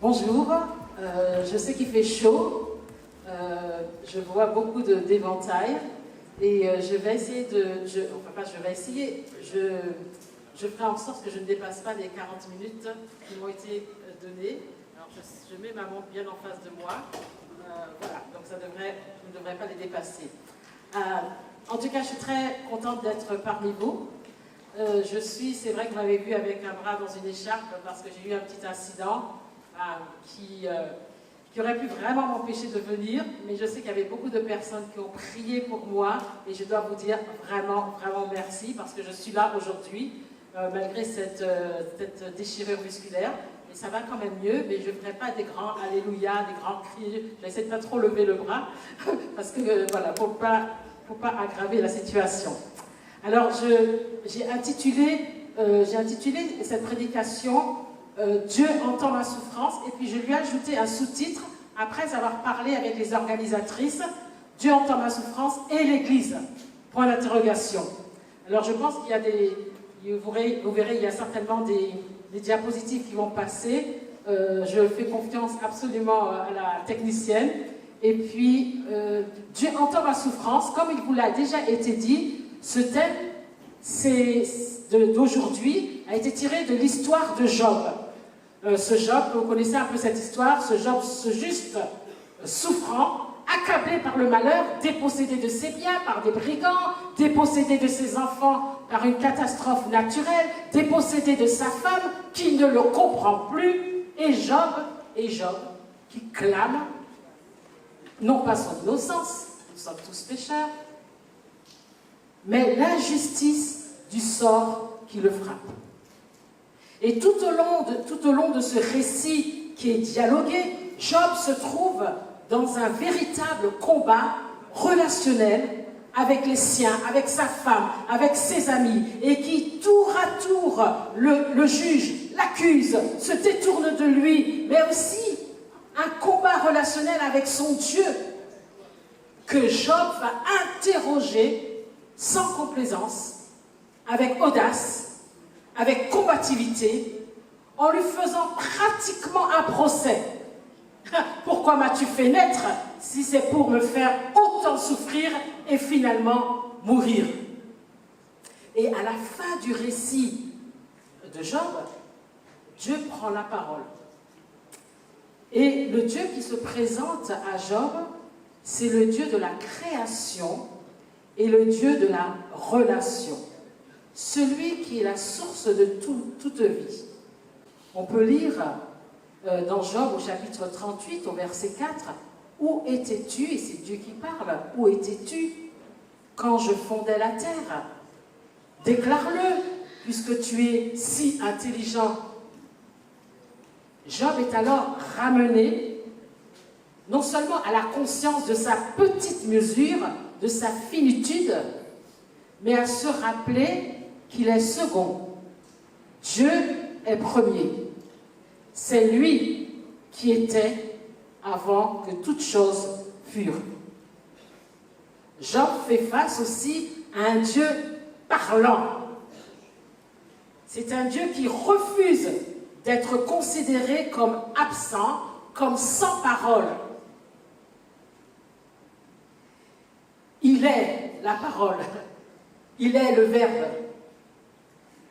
Bonjour, je sais qu'il fait chaud, je vois beaucoup d'éventails et je vais essayer je ferai en sorte que je ne dépasse pas les 40 minutes qui m'ont été données. Alors je mets ma montre bien en face de moi, voilà, donc je ne devrais pas les dépasser. En tout cas, je suis très contente d'être parmi vous. C'est vrai que vous m'avez vu avec un bras dans une écharpe parce que j'ai eu un petit incident qui aurait pu vraiment m'empêcher de venir, mais je sais qu'il y avait beaucoup de personnes qui ont prié pour moi, et je dois vous dire vraiment, vraiment merci, parce que je suis là aujourd'hui, malgré cette déchirure musculaire, et ça va quand même mieux, mais je ne ferai pas des grands alléluia, des grands cris, j'essaie de pas trop lever le bras, parce que voilà, faut pas aggraver la situation. Alors, j'ai intitulé cette prédication Dieu entend ma souffrance, et puis je lui ai ajouté un sous-titre après avoir parlé avec les organisatrices, Dieu entend ma souffrance et l'Église, point d'interrogation. Alors je pense qu'il y a vous verrez, il y a certainement des diapositives qui vont passer. Je fais confiance absolument à la technicienne. Et puis, Dieu entend ma souffrance, comme il vous l'a déjà été dit, ce thème d'aujourd'hui a été tiré de l'histoire de Job. Ce Job, vous connaissez un peu cette histoire, ce Job juste souffrant, accablé par le malheur, dépossédé de ses biens par des brigands, dépossédé de ses enfants par une catastrophe naturelle, dépossédé de sa femme qui ne le comprend plus, et Job qui clame, non pas son innocence, nous sommes tous pécheurs, mais l'injustice du sort qui le frappe. Et tout au long de ce récit qui est dialogué, Job se trouve dans un véritable combat relationnel avec les siens, avec sa femme, avec ses amis, et qui tour à tour le juge, l'accuse, se détourne de lui, mais aussi un combat relationnel avec son Dieu que Job va interroger sans complaisance, avec audace, avec combativité, en lui faisant pratiquement un procès. Pourquoi m'as-tu fait naître si c'est pour me faire autant souffrir et finalement mourir? Et à la fin du récit de Job, Dieu prend la parole. Et le Dieu qui se présente à Job, c'est le Dieu de la création et le Dieu de la relation. Celui qui est la source de toute vie. On peut lire dans Job au chapitre 38, au verset 4, « Où étais-tu » et c'est Dieu qui parle, « Où étais-tu quand je fondais la terre ?» Déclare-le, puisque tu es si intelligent. Job est alors ramené, non seulement à la conscience de sa petite mesure, de sa finitude, mais à se rappeler qu'il est second. Dieu est premier. C'est lui qui était avant que toutes choses furent. Job fait face aussi à un Dieu parlant. C'est un Dieu qui refuse d'être considéré comme absent, comme sans parole. Il est la parole. Il est le Verbe.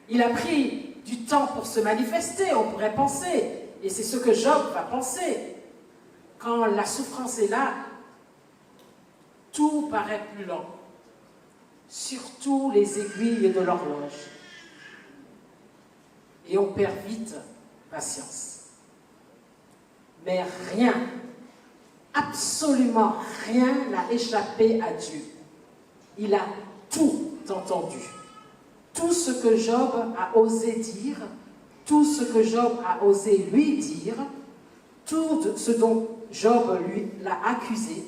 Il a pris du temps pour se manifester, on pourrait penser, et c'est ce que Job va penser. Quand la souffrance est là, tout paraît plus lent, surtout les aiguilles de l'horloge. Et on perd vite patience. Mais rien, absolument rien n'a échappé à Dieu. Il a tout entendu. Tout ce que Job a osé dire, tout ce que Job a osé lui dire, tout ce dont Job lui l'a accusé,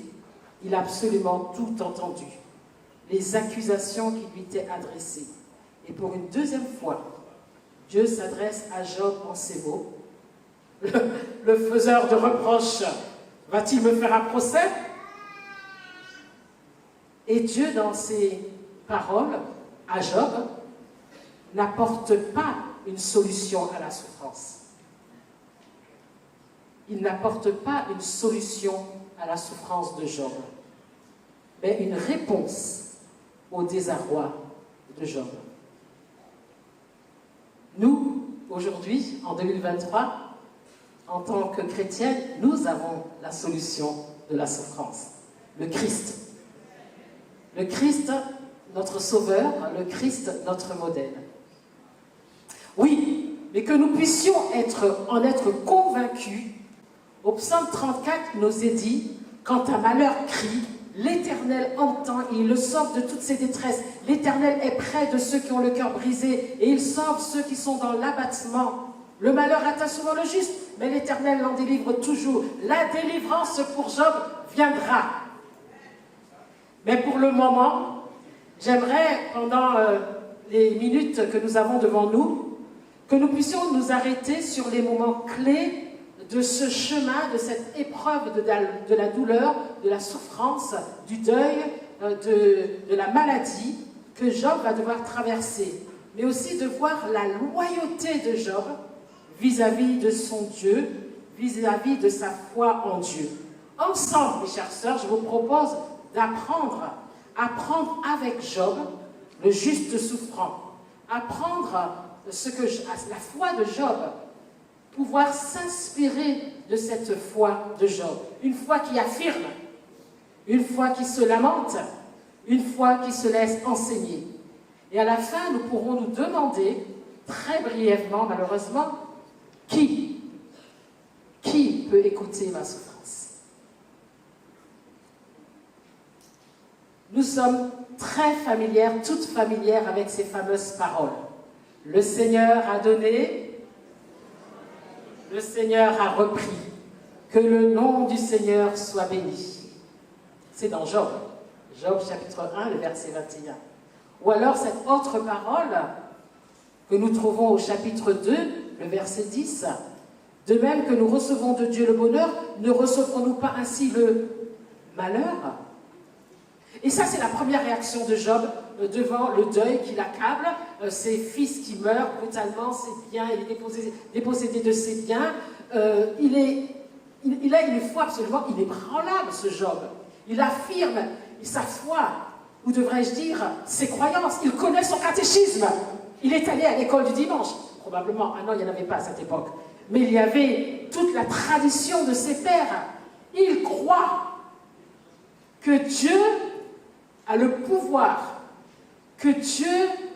il a absolument tout entendu. Les accusations qui lui étaient adressées. Et pour une deuxième fois, Dieu s'adresse à Job en ces mots. Le faiseur de reproches, va-t-il me faire un procès? Et Dieu, dans ses paroles à Job, n'apporte pas une solution à la souffrance. Il n'apporte pas une solution à la souffrance de Job, mais une réponse au désarroi de Job. Nous, aujourd'hui, en 2023, en tant que chrétiens, nous avons la solution de la souffrance. Le Christ. Le Christ, notre Sauveur, le Christ, notre modèle. Oui, mais que nous puissions en être convaincus Au psaume 34, il nous est dit, quand un malheur crie, l'Éternel entend et il le sauve de toutes ses détresses. L'Éternel est près de ceux qui ont le cœur brisé et il sauve ceux qui sont dans l'abattement. Le malheur atteint souvent le juste, mais l'Éternel l'en délivre toujours. La délivrance pour Job viendra. Mais pour le moment, j'aimerais, pendant les minutes que nous avons devant nous, que nous puissions nous arrêter sur les moments clés de ce chemin, de cette épreuve de la douleur, de la souffrance, du deuil, de la maladie que Job va devoir traverser. Mais aussi de voir la loyauté de Job vis-à-vis de son Dieu, vis-à-vis de sa foi en Dieu. Ensemble, mes chères sœurs, je vous propose d'apprendre avec Job, le juste souffrant, apprendre la foi de Job, pouvoir s'inspirer de cette foi de Job. Une foi qui affirme, une foi qui se lamente, une foi qui se laisse enseigner. Et à la fin, nous pourrons nous demander, très brièvement malheureusement, qui peut écouter ma souffrance? Nous sommes très familières, toutes familières avec ces fameuses paroles. Le Seigneur a donné, le Seigneur a repris, que le nom du Seigneur soit béni. C'est dans Job, Job chapitre 1, le verset 21. Ou alors cette autre parole que nous trouvons au chapitre 2, le verset 10. De même que nous recevons de Dieu le bonheur, ne recevrons-nous pas ainsi le malheur? Et ça, c'est la première réaction de Job devant le deuil qui l'accable. Ses fils qui meurent brutalement, ses biens, il est dépossédé de ses biens. Il a une foi absolument inébranlable, ce Job. Il affirme sa foi, ou devrais-je dire, ses croyances. Il connaît son catéchisme. Il est allé à l'école du dimanche. Probablement, ah non, il n'y en avait pas à cette époque. Mais il y avait toute la tradition de ses pères. Il croit que Dieu a le pouvoir, que Dieu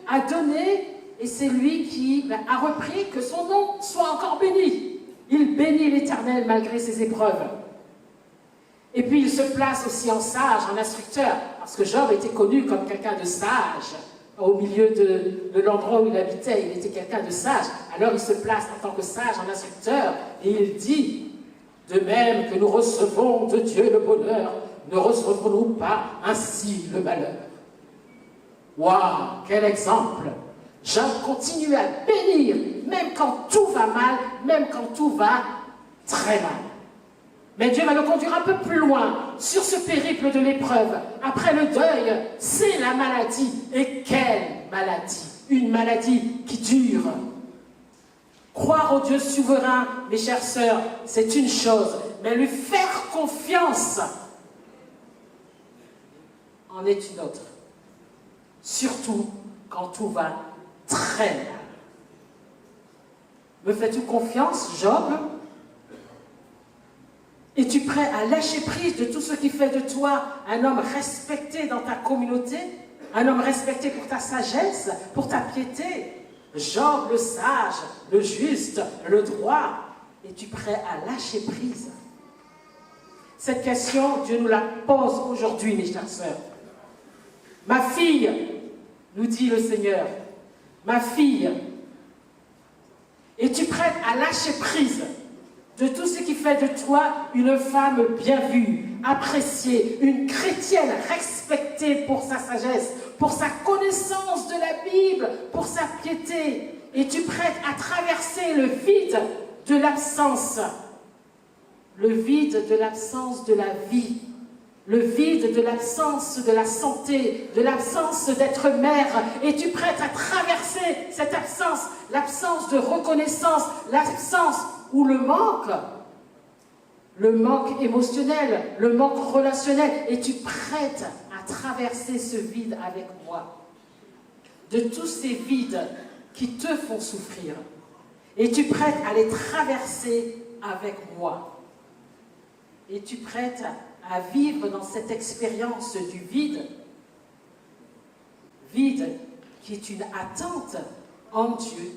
a donné, et c'est lui qui a repris, que son nom soit encore béni. Il bénit l'Éternel malgré ses épreuves. Et puis il se place aussi en sage, en instructeur, parce que Job était connu comme quelqu'un de sage. Au milieu de l'endroit où il habitait, il était quelqu'un de sage. Alors il se place en tant que sage, en instructeur, et il dit, de même que nous recevons de Dieu le bonheur, ne recevrons-nous pas ainsi le malheur? Waouh, quel exemple! Job continue à bénir, même quand tout va mal, même quand tout va très mal. Mais Dieu va le conduire un peu plus loin sur ce périple de l'épreuve. Après le deuil, c'est la maladie. Et quelle maladie! Une maladie qui dure. Croire au Dieu souverain, mes chères sœurs, c'est une chose, mais lui faire confiance en est une autre. Surtout quand tout va très mal. Me fais-tu confiance, Job? Es-tu prêt à lâcher prise de tout ce qui fait de toi un homme respecté dans ta communauté? Un homme respecté pour ta sagesse, pour ta piété? Job, le sage, le juste, le droit. Es-tu prêt à lâcher prise? Cette question, Dieu nous la pose aujourd'hui, mes chères sœurs. Ma fille, nous dit le Seigneur, ma fille, es-tu prête à lâcher prise de tout ce qui fait de toi une femme bien vue, appréciée, une chrétienne respectée pour sa sagesse, pour sa connaissance de la Bible, pour sa piété? Es-tu prête à traverser le vide de l'absence? Le vide de l'absence de la vie, le vide de l'absence de la santé, de l'absence d'être mère. Es-tu prête à traverser cette absence, l'absence de reconnaissance, l'absence ou le manque émotionnel, le manque relationnel? Es-tu prête à traverser ce vide avec moi? De tous ces vides qui te font souffrir, es-tu prête à les traverser avec moi? Es-tu prête à vivre dans cette expérience du vide? Vide qui est une attente en Dieu,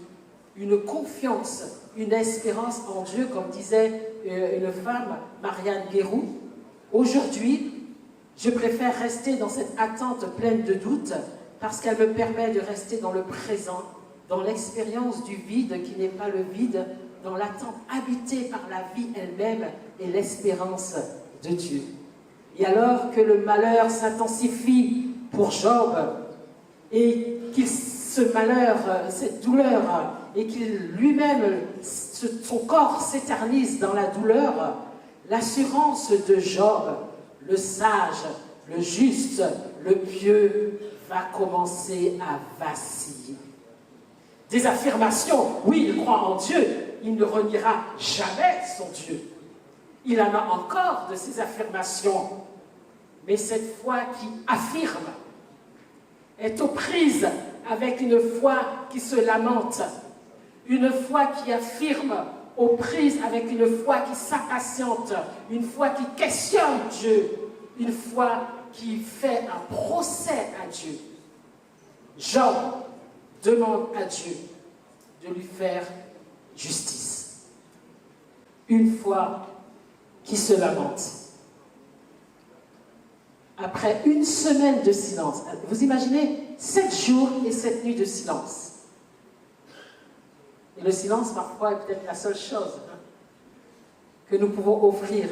une confiance, une espérance en Dieu, comme disait une femme, Marianne Guérou, aujourd'hui, je préfère rester dans cette attente pleine de doutes parce qu'elle me permet de rester dans le présent, dans l'expérience du vide qui n'est pas le vide, dans l'attente habitée par la vie elle-même et l'espérance de Dieu. Et alors que le malheur s'intensifie pour Job et qu'il ce malheur, cette douleur, et qu'il lui-même, son corps s'éternise dans la douleur, l'assurance de Job, le sage, le juste, le pieux, va commencer à vaciller. Des affirmations, oui, il croit en Dieu, il ne reniera jamais son Dieu. Il en a encore de ces affirmations, mais cette foi qui affirme est aux prises avec une foi qui se lamente, une foi qui affirme, aux prises avec une foi qui s'impatiente, une foi qui questionne Dieu, une foi qui fait un procès à Dieu. Job demande à Dieu de lui faire justice. Une foi qui se lamente. Après une semaine de silence, vous imaginez 7 jours et 7 nuits de silence. Et le silence, parfois, est peut-être la seule chose que nous pouvons offrir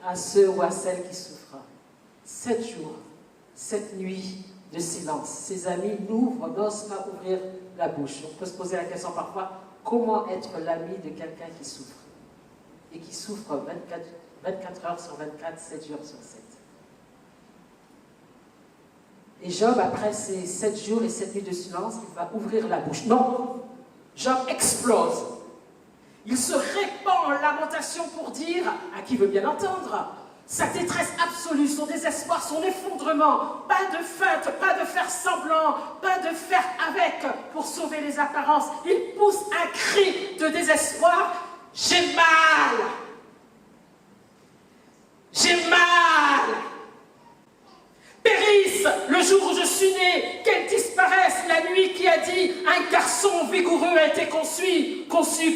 à ceux ou à celles qui souffrent. 7 jours, 7 nuits de silence. Ses amis n'osent pas ouvrir la bouche. On peut se poser la question parfois, comment être l'ami de quelqu'un qui souffre? Et qui souffre 24 heures sur 24, 7 jours sur 7. Et Job, après ces 7 jours et 7 nuits de silence, il va ouvrir la bouche. Non, Job explose. Il se répand en lamentation pour dire, à qui veut bien entendre, sa détresse absolue, son désespoir, son effondrement. Pas de feinte, pas de faire semblant, pas de faire avec pour sauver les apparences. Il pousse un cri de désespoir. J'ai mal. J'ai mal. Périsse le jour où je suis né, qu'elle disparaisse la nuit qui a dit un garçon vigoureux a été conçu.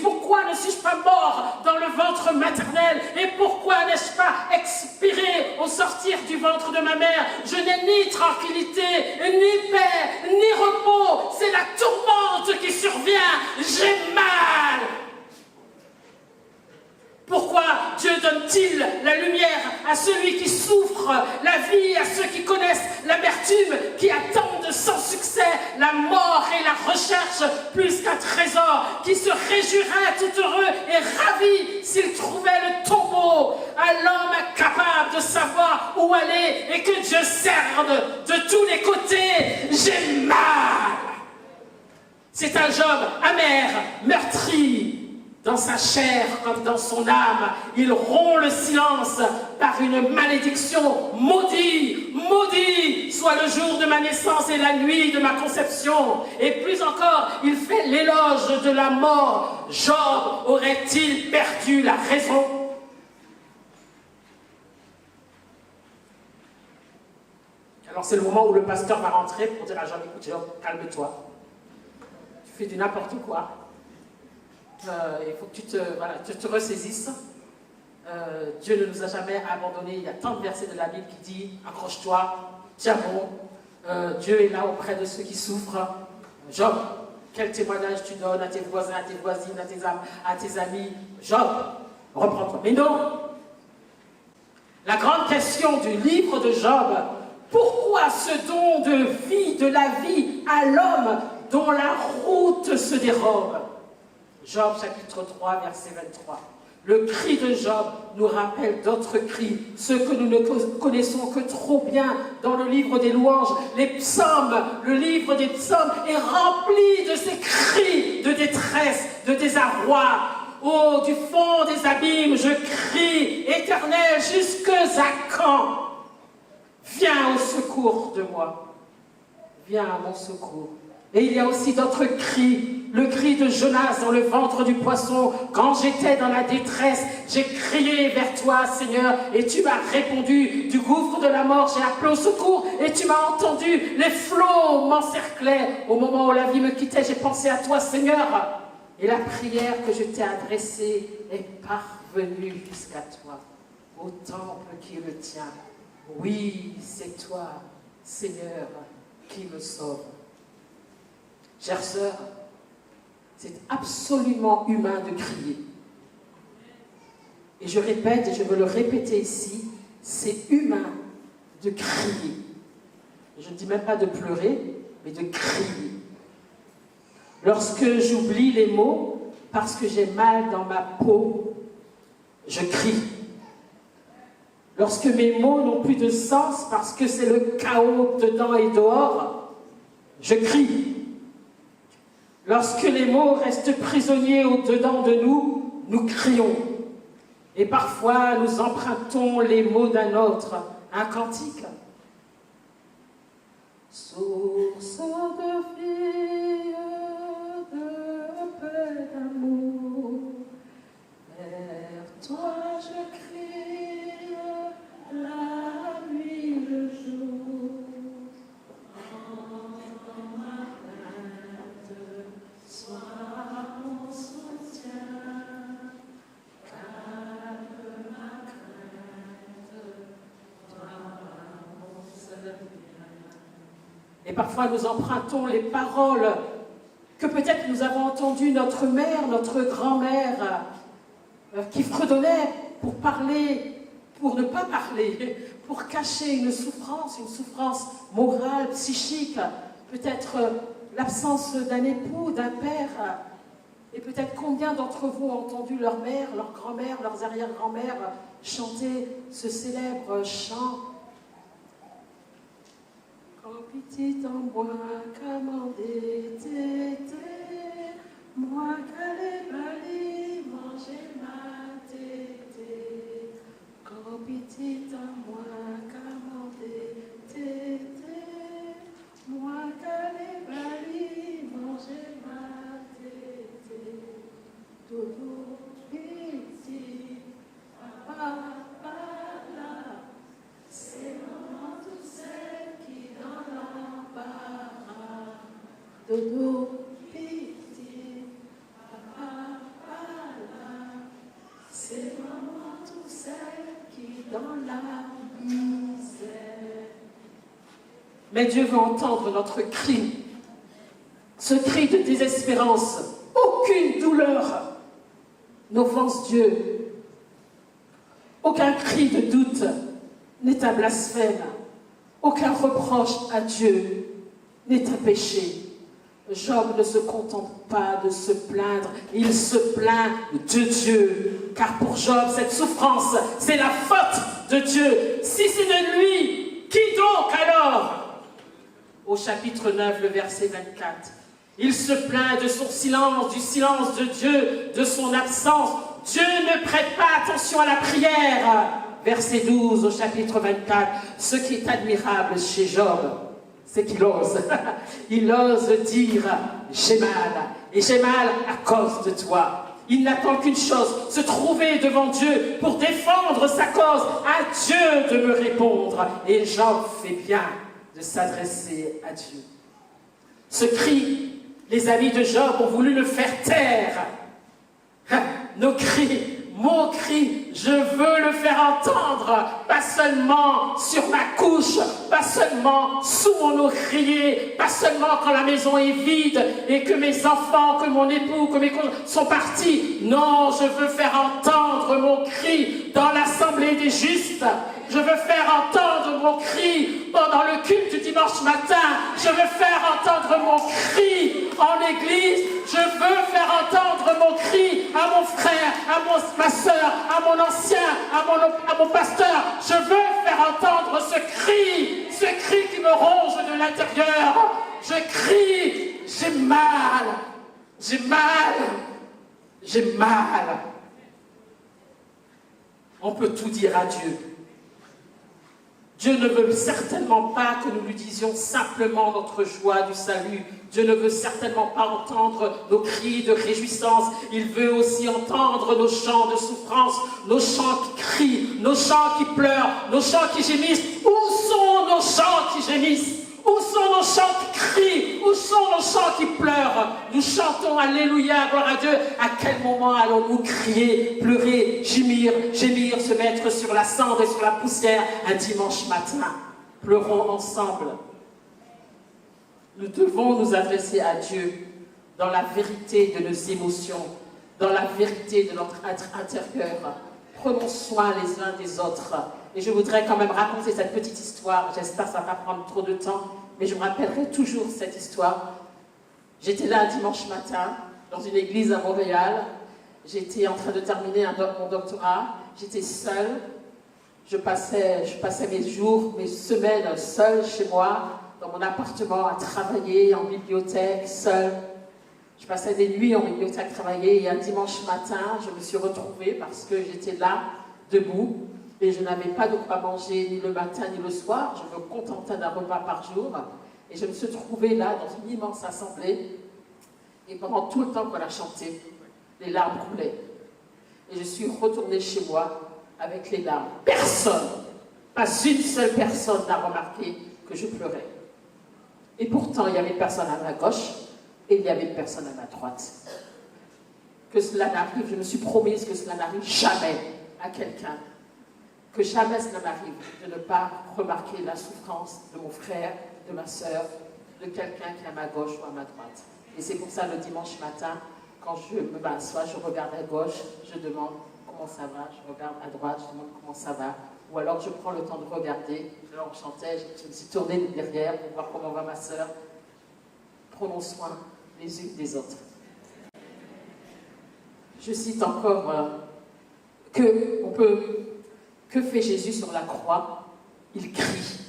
Pourquoi ne suis-je pas mort dans le ventre maternel? Et pourquoi n'ai-je pas expiré au sortir du ventre de ma mère? Je n'ai ni tranquillité, ni paix, ni repos. C'est la tourmente qui survient. J'ai mal. Pourquoi Dieu donne-t-il la lumière à celui qui souffre, la vie à ceux qui connaissent l'amertume, qui attendent sans succès la mort et la recherche plus qu'un trésor, qui se réjouiraient tout heureux et ravis s'ils trouvaient le tombeau, à l'homme incapable de savoir où aller et que Dieu cerne de tous les côtés? J'ai mal. C'est un Job amer, meurtri, dans sa chair comme dans son âme. Il rompt le silence par une malédiction. Maudit, maudit soit le jour de ma naissance et la nuit de ma conception. Et plus encore, il fait l'éloge de la mort. Job aurait-il perdu la raison? Alors c'est le moment où le pasteur va rentrer pour dire à Job, écoute Job, calme-toi. Tu fais du n'importe quoi. Il faut que tu te ressaisisses. Dieu ne nous a jamais abandonnés. Il y a tant de versets de la Bible qui disent accroche-toi, tiens bon. Dieu est là auprès de ceux qui souffrent. Job, quel témoignage tu donnes à tes voisins, à tes voisines, à tes amis? Job, reprends-toi. Mais non. La grande question du livre de Job, pourquoi ce don de vie, de la vie à l'homme dont la route se dérobe? Job chapitre 3, verset 23. Le cri de Job nous rappelle d'autres cris, ceux que nous ne connaissons que trop bien dans le livre des louanges. Les psaumes, le livre des psaumes est rempli de ces cris de détresse, de désarroi. Oh, du fond des abîmes, je crie, Éternel, jusque à quand? Viens au secours de moi. Viens à mon secours. Et il y a aussi d'autres cris. Le cri de Jonas dans le ventre du poisson. Quand j'étais dans la détresse, j'ai crié vers toi, Seigneur, et tu m'as répondu. Du gouffre de la mort, j'ai appelé au secours, et tu m'as entendu. Les flots m'encerclaient. Au moment où la vie me quittait, j'ai pensé à toi, Seigneur. Et la prière que je t'ai adressée est parvenu jusqu'à toi, au temple qui le tient. Oui, c'est toi, Seigneur, qui me sauve. Chère sœur, c'est absolument humain de crier. Et je répète, et je veux le répéter ici, c'est humain de crier. Je ne dis même pas de pleurer, mais de crier. Lorsque j'oublie les mots, parce que j'ai mal dans ma peau, je crie. Lorsque mes mots n'ont plus de sens, parce que c'est le chaos dedans et dehors, je crie. Lorsque les mots restent prisonniers au-dedans de nous, nous crions. Et parfois, nous empruntons les mots d'un autre, un cantique. Source de vie, de paix, d'amour, vers toi je crie, la nuit, le jour. En ma plainte, sois mon soutien, calme ma crainte, toi mon seul bien. Et parfois nous empruntons les paroles que peut-être nous avons entendues notre mère, notre grand-mère, qui fredonnaient pour parler, pour ne pas parler, pour cacher une souffrance morale, psychique, peut-être l'absence d'un époux, d'un père. Et peut-être combien d'entre vous ont entendu leur mère, leur grand-mère, leurs arrière-grand-mères chanter ce célèbre chant. Quand petit en moi, commandé tété, moi qu'allez bali, manger ma tété. Quand petit en moi, commandé tété, moi qu'allez bali, manger ma tété. Dodo, petit, papa, là, c'est maman tout seul qui dans l'embarras. Dodo, petit, papa, là, c'est maman tout seul qui dans la misère. Mais Dieu veut entendre notre cri, ce cri de désespérance, aucune douleur n'offense Dieu. Aucun cri de doute n'est un blasphème. Aucun reproche à Dieu n'est un péché. Job ne se contente pas de se plaindre, il se plaint de Dieu. Car pour Job, cette souffrance, c'est la faute de Dieu. Si c'est de lui, qui donc alors? Au chapitre 9, le verset 24. Il se plaint de son silence, du silence de Dieu, de son absence. Dieu ne prête pas attention à la prière. Verset 12 au chapitre 24. Ce qui est admirable chez Job, c'est qu'il ose. Il ose dire « j'ai mal, et j'ai mal à cause de toi ». Il n'attend qu'une chose, se trouver devant Dieu pour défendre sa cause. À Dieu de me répondre. Et Job fait bien de s'adresser à Dieu. Ce cri, les amis de Job ont voulu le faire taire. Nos cris, mon cri, je veux le faire entendre, pas seulement sur ma couche, pas seulement sous mon oreiller, pas seulement quand la maison est vide et que mes enfants, que mon époux, que mes conjoints sont partis. Non, je veux faire entendre mon cri dans l'assemblée des justes. Je veux faire entendre mon cri pendant le culte du dimanche matin. Je veux faire entendre mon cri en église. Je veux faire entendre mon cri à mon frère, à ma soeur, à mon ancien, à mon pasteur. Je veux faire entendre ce cri qui me ronge de l'intérieur. Je crie, j'ai mal, j'ai mal, j'ai mal. On peut tout dire à Dieu. Dieu ne veut certainement pas que nous lui disions simplement notre joie du salut. Dieu ne veut certainement pas entendre nos cris de réjouissance. Il veut aussi entendre nos chants de souffrance, nos chants qui crient, nos chants qui pleurent, nos chants qui gémissent. Où sont nos chants qui gémissent? Où sont nos chants qui crient? Où sont nos chants qui pleurent? Nous chantons Alléluia, gloire à Dieu. À quel moment allons-nous crier, pleurer, gémir, se mettre sur la cendre et sur la poussière un dimanche matin? Pleurons ensemble. Nous devons nous adresser à Dieu dans la vérité de nos émotions, dans la vérité de notre intérieur. Prenons soin les uns des autres. Et je voudrais quand même raconter cette petite histoire. J'espère que ça ne va pas prendre trop de temps, mais je me rappellerai toujours cette histoire. J'étais là un dimanche matin, dans une église à Montréal. J'étais en train de terminer mon doctorat. J'étais seule. Je passais mes jours, mes semaines seule chez moi, dans mon appartement, à travailler en bibliothèque, seule. Je passais des nuits en bibliothèque travailler et un dimanche matin, je me suis retrouvée parce que j'étais là, debout, et je n'avais pas de quoi manger ni le matin ni le soir. Je me contentais d'un repas par jour. Et je me suis trouvée là, dans une immense assemblée. Et pendant tout le temps qu'on a chanté, les larmes coulaient. Et je suis retournée chez moi avec les larmes. Personne, pas une seule personne n'a remarqué que je pleurais. Et pourtant, il y avait personne à ma gauche et il y avait personne à ma droite. Que cela n'arrive, je me suis promise que cela n'arrive jamais à quelqu'un. Que jamais cela m'arrive de ne pas remarquer la souffrance de mon frère, de ma sœur, de quelqu'un qui est à ma gauche ou à ma droite. Et c'est pour ça le dimanche matin, quand je me m'assois, je regarde à gauche, je demande comment ça va, je regarde à droite, je demande comment ça va. Ou alors je prends le temps de regarder, alors on chantait, je me suis tournée derrière pour voir comment va ma sœur. Prenons soin les unes des autres. Je cite encore que fait Jésus sur la croix? Il crie.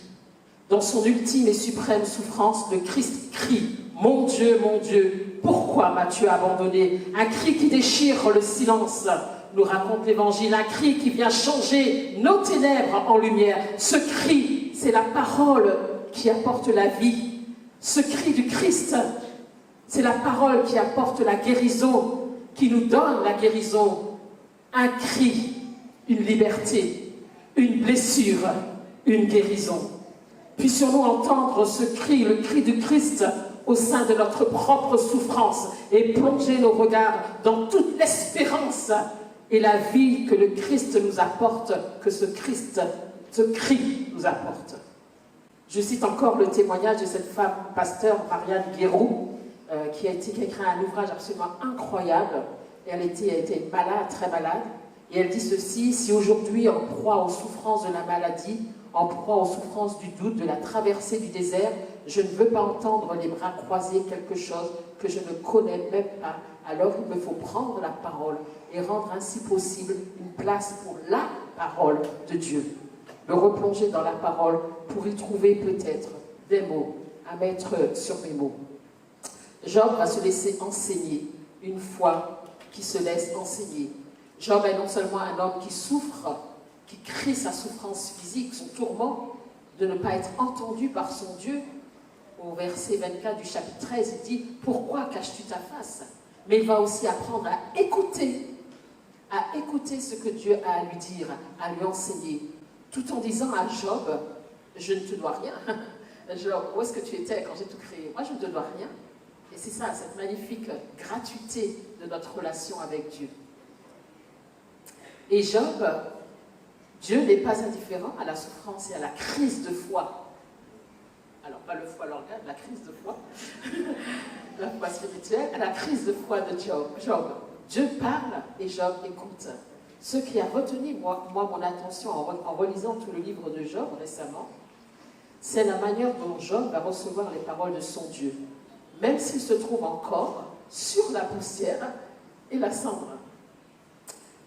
Dans son ultime et suprême souffrance, le Christ crie « Mon Dieu, pourquoi m'as-tu abandonné ?» Un cri qui déchire le silence, nous raconte l'Évangile, un cri qui vient changer nos ténèbres en lumière. Ce cri, c'est la parole qui apporte la vie. Ce cri du Christ, c'est la parole qui apporte la guérison, qui nous donne la guérison. Un cri, une liberté, une blessure, une guérison. Puissions-nous entendre ce cri, le cri du Christ, au sein de notre propre souffrance et plonger nos regards dans toute l'espérance et la vie que le Christ nous apporte, que ce cri nous apporte. Je cite encore le témoignage de cette femme, pasteur Marianne Guéroux, qui a écrit un ouvrage absolument incroyable. Et elle était malade, très malade. Et elle dit ceci: si aujourd'hui, en proie aux souffrances de la maladie, en proie aux souffrances du doute, de la traversée du désert, je ne veux pas entendre les bras croisés quelque chose que je ne connais même pas. Alors il me faut prendre la parole et rendre ainsi possible une place pour la parole de Dieu. Me replonger dans la parole pour y trouver peut-être des mots à mettre sur mes mots. Job va se laisser enseigner une foi qui se laisse enseigner. Job est non seulement un homme qui souffre, qui crie sa souffrance physique, son tourment, de ne pas être entendu par son Dieu. Au verset 24 du chapitre 13, il dit « Pourquoi caches-tu ta face ?» Mais il va aussi apprendre à écouter ce que Dieu a à lui dire, à lui enseigner, tout en disant à Job « Je ne te dois rien. » Job, où est-ce que tu étais quand j'ai tout créé? Moi, je ne te dois rien. Et c'est ça, cette magnifique gratuité de notre relation avec Dieu. Et Job, Dieu n'est pas indifférent à la souffrance et à la crise de foi. Alors, pas le foi l'organe, la crise de foi, la foi spirituelle, à la crise de foi de Job. Dieu parle et Job écoute. Ce qui a retenu, moi mon attention en relisant tout le livre de Job récemment, c'est la manière dont Job va recevoir les paroles de son Dieu, même s'il se trouve encore sur la poussière et la cendre.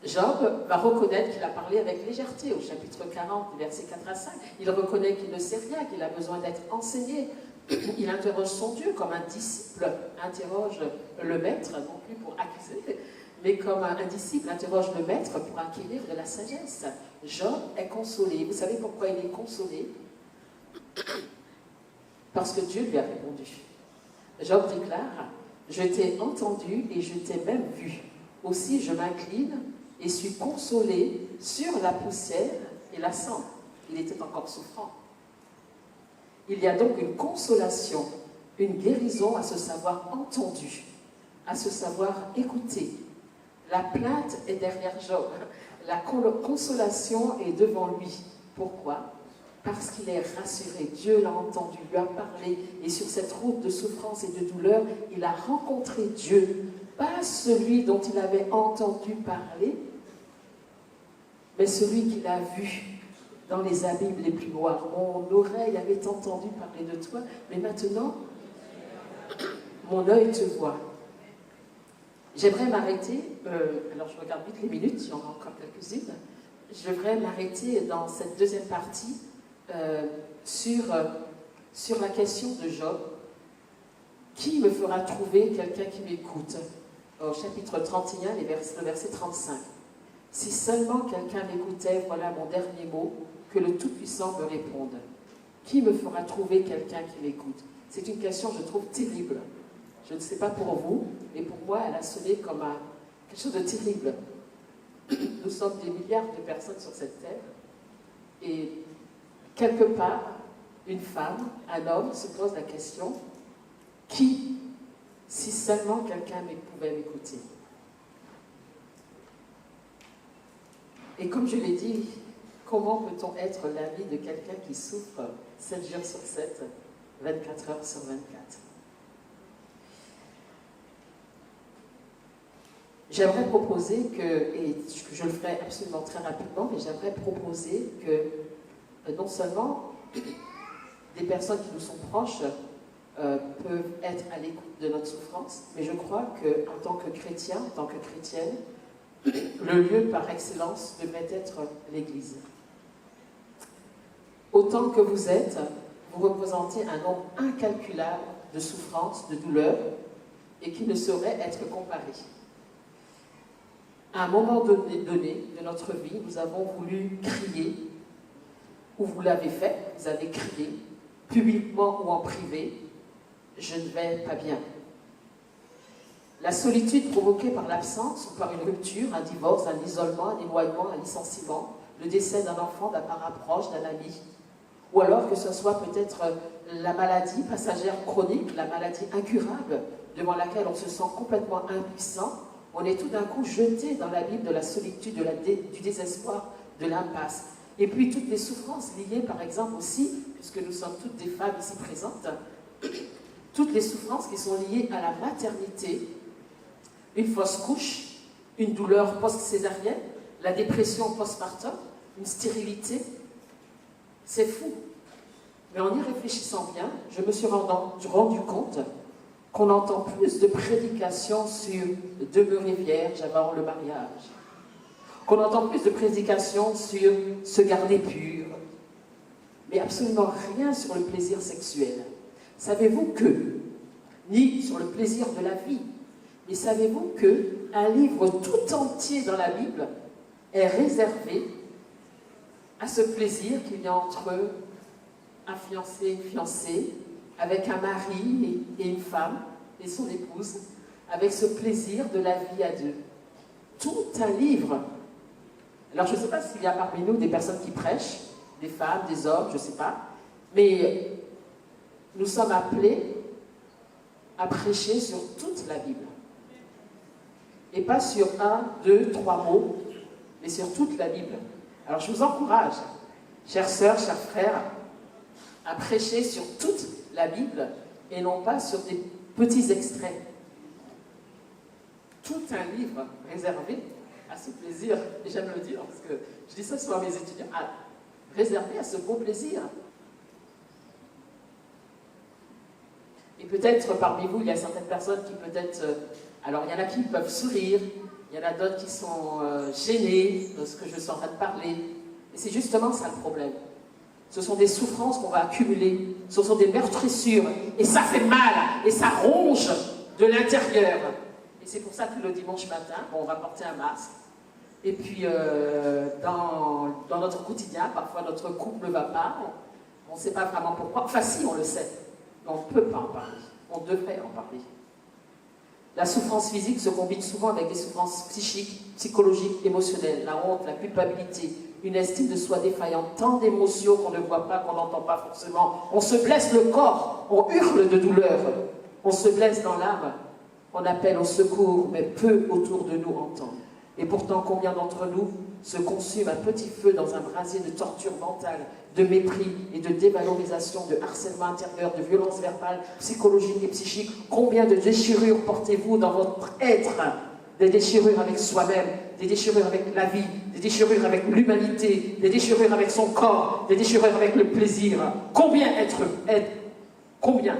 Job va reconnaître qu'il a parlé avec légèreté au chapitre 40, versets 4 à 5. Il reconnaît qu'il ne sait rien, qu'il a besoin d'être enseigné. Il interroge son Dieu comme un disciple interroge le maître, non plus pour accuser, mais comme un disciple interroge le maître pour acquérir de la sagesse. Job est consolé. Vous savez pourquoi il est consolé? Parce que Dieu lui a répondu. Job déclare « Je t'ai entendu et je t'ai même vu. Aussi je m'incline et suis consolé sur la poussière et la cendre. » Il était encore souffrant. Il y a donc une consolation, une guérison à se savoir entendu, à se savoir écouté. La plainte est derrière Job. La consolation est devant lui. Pourquoi? Parce qu'il est rassuré. Dieu l'a entendu, lui a parlé. Et sur cette route de souffrance et de douleur, il a rencontré Dieu. Pas celui dont il avait entendu parler, mais celui qu'il a vu dans les abîmes les plus noirs. Mon oreille avait entendu parler de toi, mais maintenant, mon œil te voit. J'aimerais m'arrêter, alors je regarde vite les minutes, il y en a encore quelques-unes. J'aimerais m'arrêter dans cette deuxième partie sur la question de Job. Qui me fera trouver quelqu'un qui m'écoute? Au chapitre 31, le verset 35. Si seulement quelqu'un m'écoutait, voilà mon dernier mot, que le Tout-Puissant me réponde. Qui me fera trouver quelqu'un qui m'écoute? C'est une question, je trouve, terrible. Je ne sais pas pour vous, mais pour moi, elle a sonné comme quelque chose de terrible. Nous sommes des milliards de personnes sur cette terre, et quelque part, une femme, un homme se pose la question, qui, si seulement quelqu'un pouvait m'écouter? Et comme je l'ai dit, comment peut-on être l'ami de quelqu'un qui souffre 7 jours sur 7, 24 heures sur 24? J'aimerais proposer que, et je le ferai absolument très rapidement, mais j'aimerais proposer que non seulement des personnes qui nous sont proches peuvent être à l'écoute de notre souffrance, mais je crois qu'en tant que chrétien, en tant que chrétienne, le lieu par excellence devrait être l'Église. Autant que vous êtes, vous représentez un nombre incalculable de souffrances, de douleurs, et qui ne saurait être comparé. À un moment donné de notre vie, nous avons voulu crier, ou vous l'avez fait, vous avez crié, publiquement ou en privé, je ne vais pas bien. La solitude provoquée par l'absence ou par une rupture, un divorce, un isolement, un éloignement, un licenciement, le décès d'un enfant, d'un parent proche, d'un ami, ou alors que ce soit peut-être la maladie passagère chronique, la maladie incurable, devant laquelle on se sent complètement impuissant, on est tout d'un coup jeté dans l'abîme de la solitude, du désespoir, de l'impasse. Et puis toutes les souffrances liées, par exemple aussi, puisque nous sommes toutes des femmes ici présentes, toutes les souffrances qui sont liées à la maternité, une fausse couche, une douleur post-césarienne, la dépression postpartum, une stérilité, c'est fou. Mais en y réfléchissant bien, je me suis rendu compte qu'on entend plus de prédications sur demeurer vierge avant le mariage, qu'on entend plus de prédications sur se garder pur, mais absolument rien sur le plaisir sexuel. Savez-vous que, ni sur le plaisir de la vie, mais savez-vous qu'un livre tout entier dans la Bible est réservé à ce plaisir qu'il y a entre un fiancé et une fiancée, avec un mari et une femme et son épouse, avec ce plaisir de la vie à deux. Tout un livre. Alors je ne sais pas s'il y a parmi nous des personnes qui prêchent, des femmes, des hommes, je ne sais pas, mais nous sommes appelés à prêcher sur toute la Bible. Et pas sur 1, 2, 3 mots, mais sur toute la Bible. Alors je vous encourage, chères sœurs, chers frères, à prêcher sur toute la Bible et non pas sur des petits extraits. Tout un livre réservé à ce plaisir, et j'aime le dire parce que je dis ça souvent à mes étudiants, réservé à ce beau plaisir. Et peut-être parmi vous, il y a certaines personnes qui peut-être... alors il y en a qui peuvent sourire, il y en a d'autres qui sont gênés de ce que je suis en train de parler. Et c'est justement ça le problème. Ce sont des souffrances qu'on va accumuler, ce sont des meurtrissures, et ça fait mal, et ça ronge de l'intérieur. Et c'est pour ça que le dimanche matin, on va porter un masque. Et puis, dans notre quotidien, parfois notre couple ne va pas, on ne sait pas vraiment pourquoi. Enfin si, on le sait, mais on ne peut pas en parler, on devrait en parler. La souffrance physique se combine souvent avec des souffrances psychiques, psychologiques, émotionnelles, la honte, la culpabilité, une estime de soi défaillante, tant d'émotions qu'on ne voit pas, qu'on n'entend pas forcément. On se blesse le corps, on hurle de douleur, on se blesse dans l'âme, on appelle au secours, mais peu autour de nous entendent. Et pourtant, combien d'entre nous se consument à petit feu dans un brasier de torture mentale, de mépris et de dévalorisation, de harcèlement intérieur, de violence verbale, psychologique et psychique. Combien de déchirures portez-vous dans votre être? Des déchirures avec soi-même, des déchirures avec la vie, des déchirures avec l'humanité, des déchirures avec son corps, des déchirures avec le plaisir. Combien combien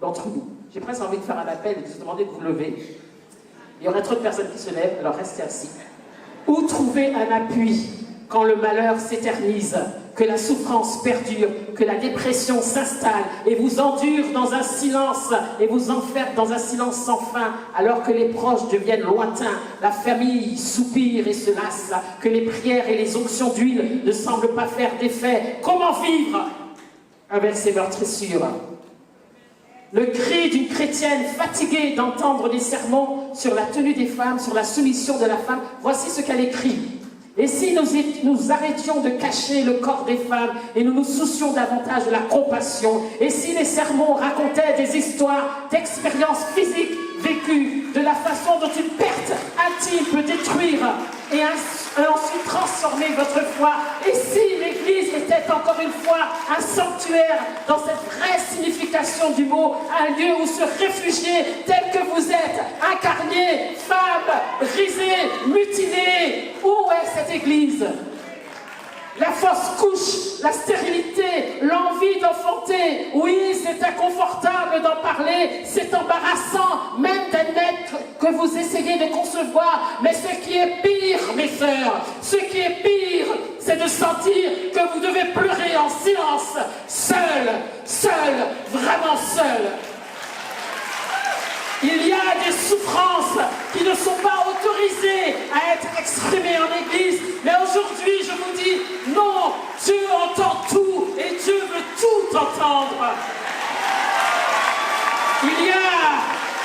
d'entre nous? J'ai presque envie de faire un appel et de vous demander de vous lever. Il y aurait trop de personnes qui se lèvent, alors restez assis. Où trouver un appui quand le malheur s'éternise, que la souffrance perdure, que la dépression s'installe et vous endure dans un silence et vous enferme dans un silence sans fin, alors que les proches deviennent lointains, la famille soupire et se lasse, que les prières et les onctions d'huile ne semblent pas faire d'effet. Comment vivre avec ces meurtrissures? Le cri d'une chrétienne fatiguée d'entendre des sermons sur la tenue des femmes, sur la soumission de la femme, voici ce qu'elle écrit. Et si nous arrêtions de cacher le corps des femmes et nous nous soucions davantage de la compassion, et si les sermons racontaient des histoires d'expériences physiques vécues, de la façon dont une perte intime peut détruire et ensuite transformer votre foi, et si l'Église était encore une fois un sanctuaire dans cette vraie signification du mot, un lieu où se réfugier tel que vous êtes, incarné, femme, brisée, mutilée, où est cette Église? La fausse couche, la stérilité, l'envie d'enfanter. Oui, c'est inconfortable d'en parler, c'est embarrassant même d'admettre que vous essayez de concevoir. Mais ce qui est pire, mes sœurs, ce qui est pire, c'est de sentir que vous devez pleurer en silence, seul, vraiment seul. Il y a des souffrances qui ne sont pas autorisées à être exprimées en Église. Mais aujourd'hui, je vous dis, non, Dieu entend tout et Dieu veut tout entendre.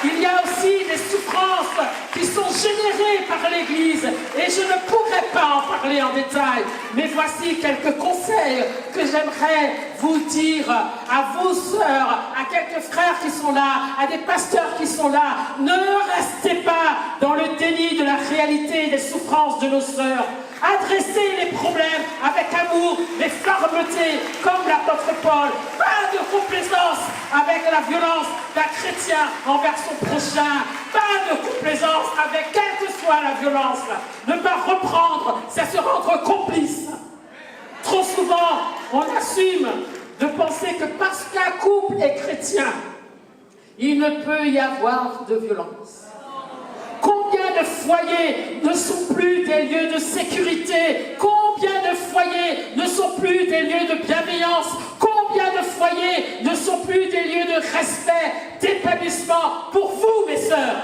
Il y a aussi des souffrances qui sont générées par l'Église et je ne pourrais pas en parler en détail, mais voici quelques conseils que j'aimerais vous dire à vos sœurs, à quelques frères qui sont là, à des pasteurs qui sont là. Ne restez pas dans le déni de la réalité des souffrances de nos sœurs. Adressez les problèmes avec amour, mais fermeté, comme l'apôtre Paul. Pas de complaisance avec la violence d'un chrétien envers son prochain. Pas de complaisance avec quelle que soit la violence. Ne pas reprendre, c'est se rendre complice. Trop souvent, on assume de penser que parce qu'un couple est chrétien, il ne peut y avoir de violence. Combien de foyers ne sont plus des lieux de sécurité? Combien de foyers ne sont plus des lieux de bienveillance? Combien de foyers ne sont plus des lieux de respect, d'épanouissement pour vous, mes sœurs?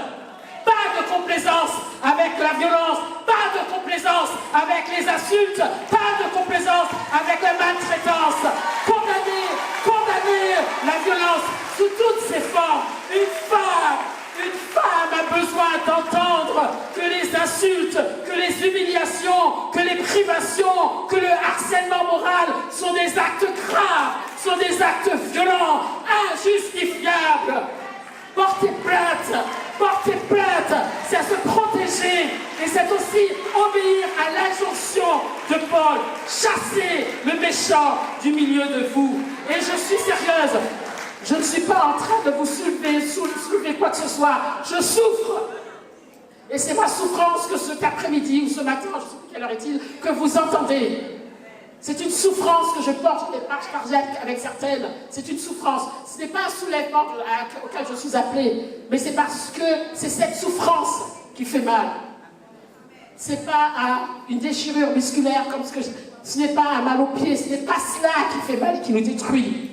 Pas de complaisance avec la violence, pas de complaisance avec les insultes, pas de complaisance avec la maltraitance. Condamner la violence sous toutes ses formes. Une femme a besoin d'entendre que les insultes, que les humiliations, que les privations, que le harcèlement moral sont des actes graves, sont des actes violents, injustifiables. Porter plainte, c'est se protéger et c'est aussi obéir à l'injonction de Paul. Chassez le méchant du milieu de vous. Et je suis sérieuse. Je ne suis pas en train de vous soulever quoi que ce soit. Je souffre. Et c'est ma souffrance que cet après-midi ou ce matin, je ne sais plus quelle heure est-il, que vous entendez. C'est une souffrance que je porte, des marches cardiaques avec certaines. C'est une souffrance. Ce n'est pas un soulèvement auquel je suis appelée, mais c'est parce que c'est cette souffrance qui fait mal. Ce n'est pas une déchirure musculaire comme ce n'est pas un mal au pied, ce n'est pas cela qui fait mal et qui nous détruit.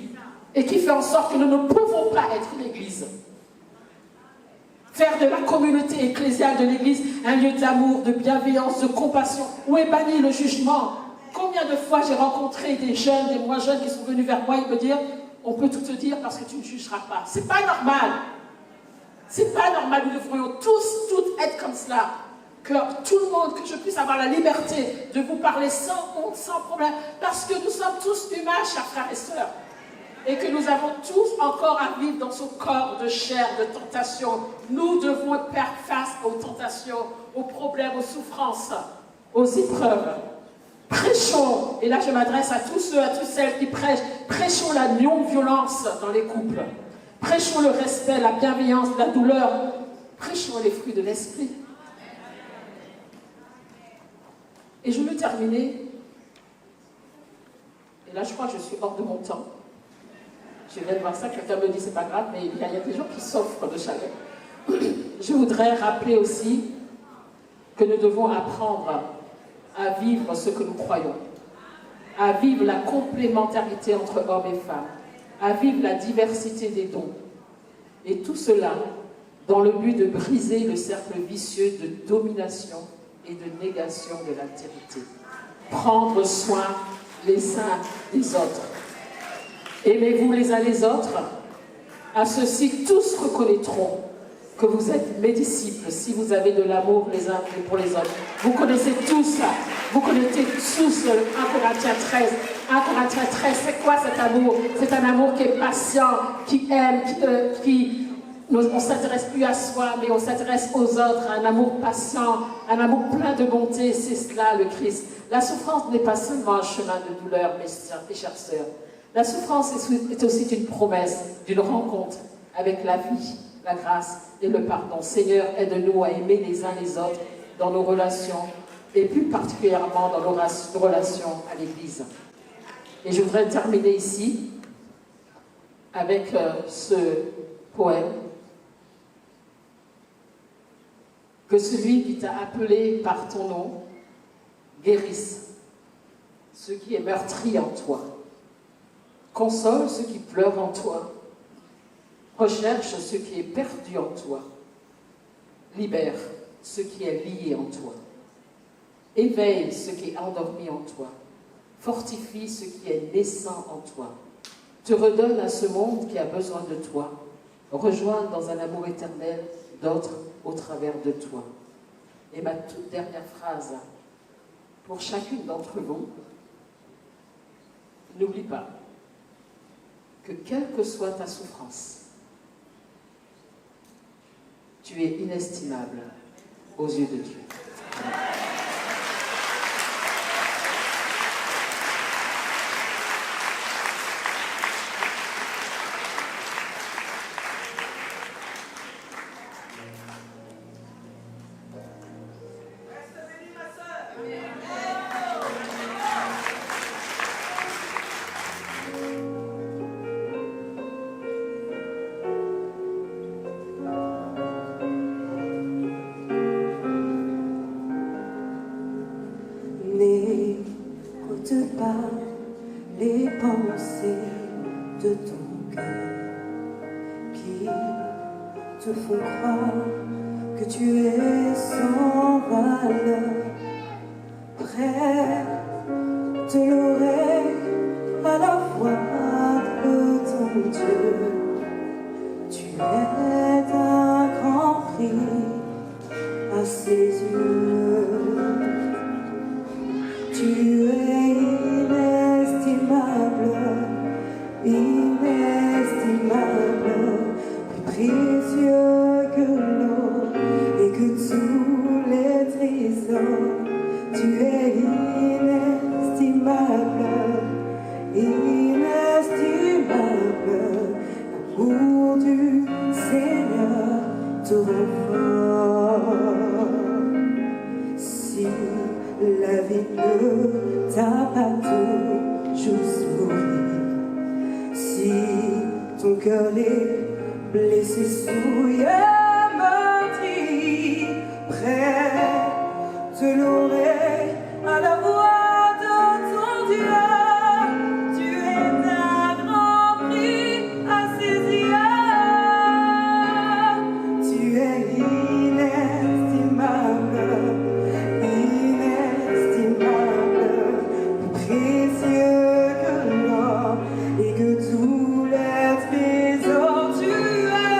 Et qui fait en sorte que nous ne pouvons pas être l'Église. Faire de la communauté ecclésiale de l'Église un lieu d'amour, de bienveillance, de compassion, où est banni le jugement. Combien de fois j'ai rencontré des jeunes, des moins jeunes qui sont venus vers moi et me dire « On peut tout te dire parce que tu ne jugeras pas. » C'est pas normal. C'est pas normal. Nous devrions tous, toutes être comme cela. que tout le monde, que je puisse avoir la liberté de vous parler sans honte, sans problème, parce que nous sommes tous humains, chers frères et sœurs, et que nous avons tous encore à vivre dans ce corps de chair, de tentation. Nous devons faire face aux tentations, aux problèmes, aux souffrances, aux épreuves. Prêchons, et là je m'adresse à tous ceux, à toutes celles qui prêchent, prêchons la non-violence dans les couples. Prêchons le respect, la bienveillance, la douleur. Prêchons les fruits de l'esprit. Et je veux terminer, et là je crois que je suis hors de mon temps. Je viens de voir ça, quelqu'un me dit c'est pas grave, mais il y a des gens qui souffrent de chaleur. Je voudrais rappeler aussi que nous devons apprendre à vivre ce que nous croyons, à vivre la complémentarité entre hommes et femmes, à vivre la diversité des dons. Et tout cela dans le but de briser le cercle vicieux de domination et de négation de l'altérité. Prendre soin les uns des autres. Aimez-vous les uns les autres. À ceux-ci, tous reconnaîtront que vous êtes mes disciples si vous avez de l'amour les uns pour les autres. Vous connaissez tous ça. Vous connaissez tous le 1 Corinthiens 13. 1 Corinthiens 13, c'est quoi cet amour? C'est un amour qui est patient, qui aime, on ne s'intéresse plus à soi, mais on s'intéresse aux autres. Un amour patient, un amour plein de bonté, c'est cela le Christ. La souffrance n'est pas seulement un chemin de douleur, mes chères sœurs. La souffrance est aussi une promesse d'une rencontre avec la vie, la grâce et le pardon. Seigneur, aide-nous à aimer les uns les autres dans nos relations et plus particulièrement dans nos relations à l'Église. Et je voudrais terminer ici avec ce poème. Que celui qui t'a appelé par ton nom guérisse ce qui est meurtri en toi. Console ce qui pleure en toi. Recherche ce qui est perdu en toi. Libère ce qui est lié en toi. Éveille ce qui est endormi en toi. Fortifie ce qui est naissant en toi. Te redonne à ce monde qui a besoin de toi. Rejoins dans un amour éternel d'autres au travers de toi. Et ma toute dernière phrase, pour chacune d'entre vous, n'oublie pas que quelle que soit ta souffrance, tu es inestimable aux yeux de Dieu. N'écoute pas les pensées de ton cœur qui te font croire que tu es sans valeur. Prête l'oreille à la voix de ton Dieu. Tu es d'un grand prix à ses yeux. Tu es inestimable, inestimable, plus précieux que l'eau et que tous les trésors. Tu es inestimable, inestimable, l'amour du Seigneur te rend fort. Si la vie ne t'a pas toujours souri, si ton cœur est blessé, souillé, meurtri, prête l'oreille à la voix de ton Dieu. Tu es d'un grand prix à ses yeux. Tu es inestimable, précieux que l'or et que tous les trésors. Tu es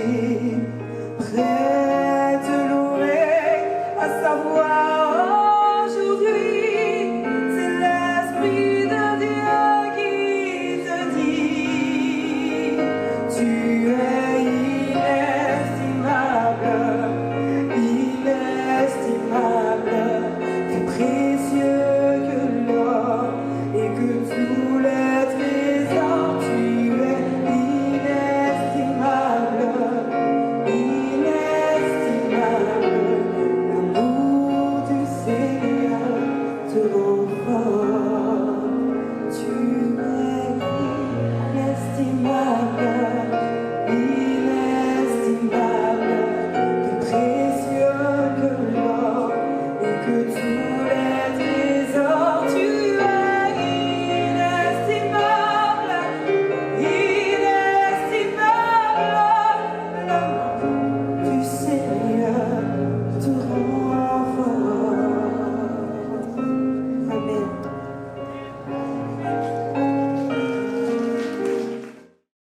entier.